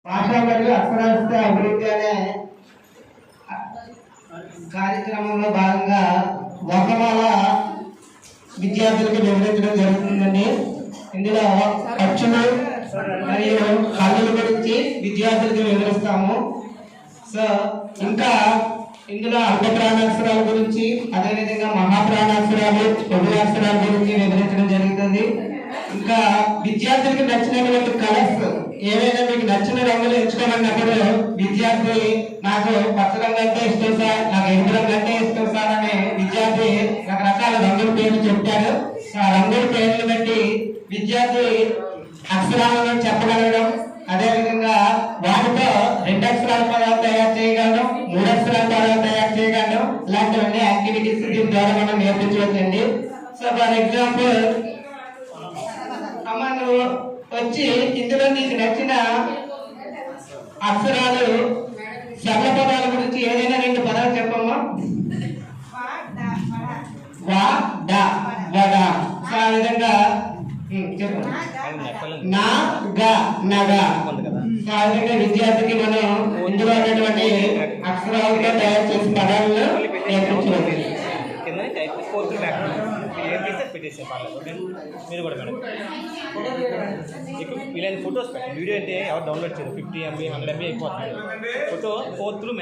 భాషా మరియు అక్షరాస్యత అభివృద్ధి అనే కార్యక్రమంలో భాగంగా వర్ణమాల విద్యార్థులకు వివరించడం జరుగుతుందండి. ఇందులో అక్షరం మరియు కళల గురించి విద్యార్థులకు వివరిస్తాము. సో ఇంకా ఇందులో అర్ధ ప్రాణాక్షరాల గురించి, అదేవిధంగా మహాప్రాణాక్షరాలు, అక్షరాల గురించి వివరించడం జరుగుతుంది. ఇంకా విద్యార్థులకు నచ్చినటువంటి కలర్స్ ఏవైనా మీకు నచ్చిన రంగులు ఎంచుకోమన్నప్పుడు విద్యార్థి నాకు పచ్చ రంగు అంటే ఇష్టం సార్, నాకు ఎరుపు రంగు అంటే ఇష్టం సార్ అనే విద్యార్థి రకరకాల రంగుల పేర్లు చెప్తాడు. ఆ రంగుల పేర్లు బట్టి విద్యార్థి అక్షరాలను చెప్పగలగడం, అదేవిధంగా వాటితో 2 అక్షరాల పదాలు తయారు చేయగలడం, 3 అక్షరాల పదాలు తయారు చేయగలడం, ఇలాంటివన్నీ యాక్టివిటీస్ దీని ద్వారా మనం నేర్పించవచ్చండి. సో ఫర్ ఎగ్జాంపుల్ అమ్మ నువ్వు వచ్చి ఇందులో నీకు నచ్చిన అక్షరాలు సరళ పదాల గురించి ఏదైనా 2 పదాలు చెప్పమ్మా. వా డా వడ. ఆ విధంగా చెప్పండి. నా గ నగ. ఆ విధంగా విద్యార్థికి మనం ఇందులో ఉన్నటువంటి అక్షరాలతో తయారు చేసిన పదాలను నేర్పించవచ్చు. మీరు కూడా మేడం వీలైన ఫొటోస్ పెట్టండి. వీడియో అయితే ఎవరు డౌన్లోడ్ చేయరు. 50 MB 100 MB అయిపోతుంది. ఫోటో 4